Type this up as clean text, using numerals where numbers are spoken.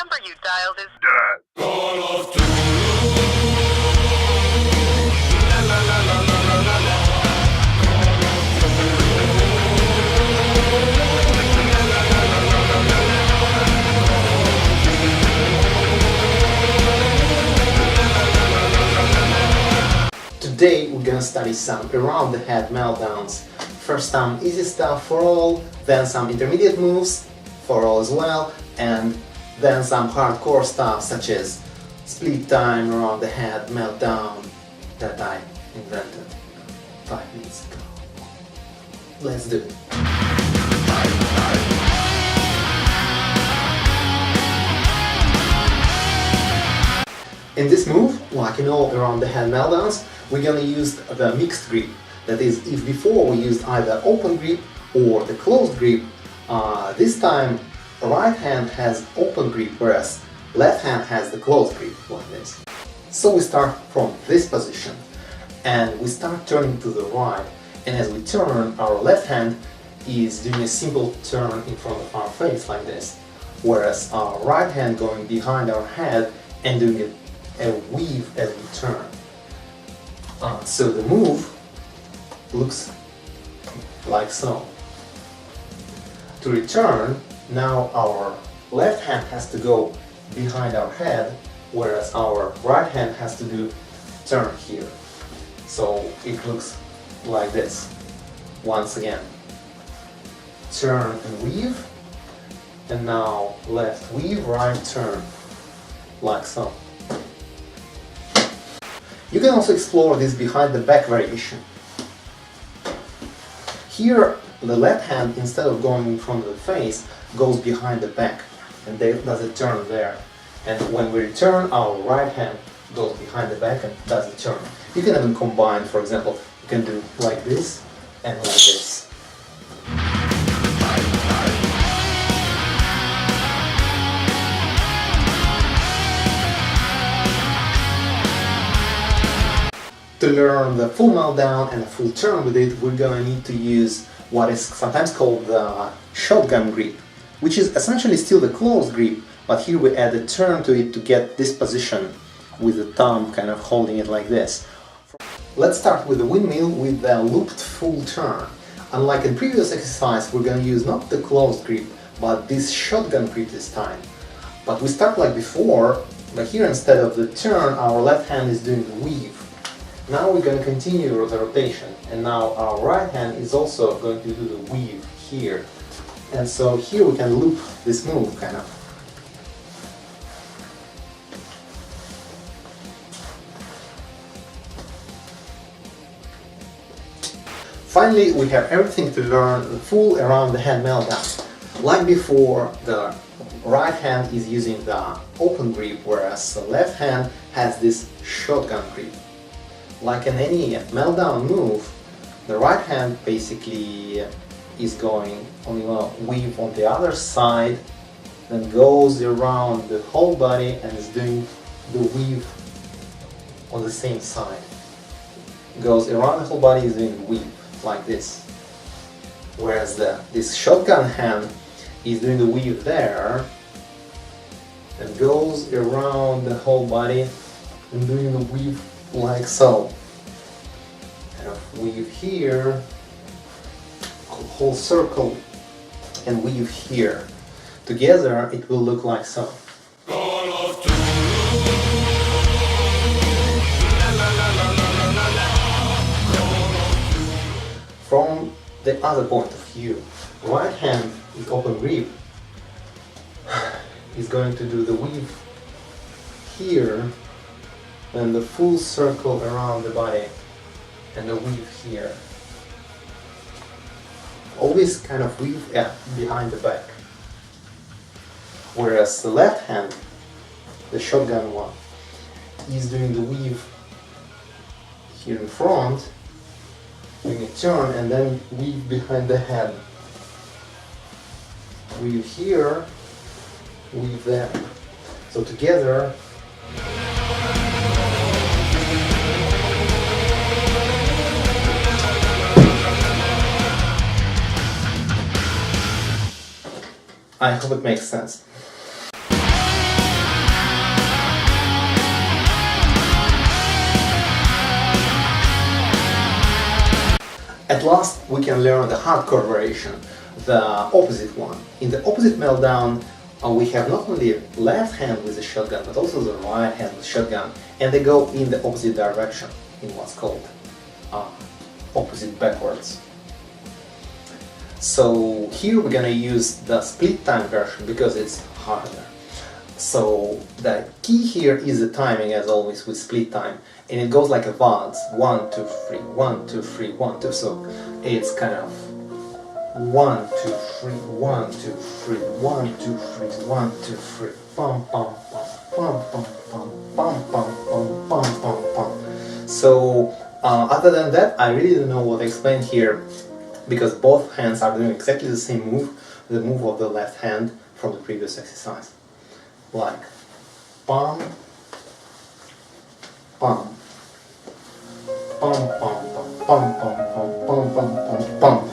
number you dialed is Today we're gonna study some around the head meltdowns. First some easy stuff for all, then some intermediate moves for all as well, and then some hardcore stuff such as split time around the head meltdown that I invented 5 minutes ago. Let's do it. In this move, like in all around the head meltdowns, we're gonna use the mixed grip. That is, if before we used either open grip or the closed grip, this time right hand has open grip, whereas left hand has the closed grip, like this. So we start from this position, and we start turning to the right, and as we turn, our left hand is doing a simple turn in front of our face, like this, whereas our right hand going behind our head and doing a weave as we turn. So the move looks like so. To return, now our left hand has to go behind our head, whereas our right hand has to do turn here. So it looks like this. Once again, turn and weave, and now left weave, right turn, like so. You can also explore this behind the back variation. Here, the left hand, instead of going in front of the face, goes behind the back and does a turn there. And when we return, our right hand goes behind the back and does a turn. You can even combine, for example, you can do like this and like this. To learn the full meltdown and a full turn with it, we're gonna need to use what is sometimes called the shotgun grip, which is essentially still the closed grip, but here we add a turn to it to get this position with the thumb kind of holding it like this. Let's start with the windmill with the looped full turn. Unlike in previous exercise, we're gonna use not the closed grip, but this shotgun grip this time. But we start like before, but here instead of the turn, our left hand is doing the weave. Now we're going to continue the rotation, and now our right hand is also going to do the weave here. And so here we can loop this move, kind of. Finally, we have everything to learn the full around the head meltdown. Like before, the right hand is using the open grip, whereas the left hand has this shotgun grip. Like in any meltdown move, the right hand basically is going on a weave on the other side, then goes around the whole body and is doing the weave on the same side. Goes around the whole body, is doing the weave like this. Whereas this shotgun hand is doing the weave there and goes around the whole body and doing the weave like so. Kind of weave here, whole circle, and weave here. Together it will look like so. From the other point of view, right hand with open grip is going to do the weave here and the full circle around the body and the weave here. Always kind of weave behind the back. Whereas the left hand, the shotgun one, is doing the weave here in front, doing a turn and then weave behind the head. Weave here, weave there. So together, I hope it makes sense. At last, we can learn the hardcore variation, the opposite one. In the opposite meltdown, we have not only left hand with the shotgun, but also the right hand with shotgun, and they go in the opposite direction in what's called opposite backwards. So here we're gonna use the split time version because it's harder. So the key here is the timing, as always with split time, and it goes like a waltz: 1, 2, 3, 1, 2, 3, 1, 2. So it's kind of 1, 2, 3, 1, 2, 3, 1, 2, 3, 1, 2, 3, pum pum pum pum pum pum pum pum pum pum pum. So other than that, I really don't know what to explain here, because both hands are doing exactly the same move, the move of the left hand from the previous exercise. Like pum, pum, pum, pum, pum, pum, pum, pum, pum, pum, pum, pum.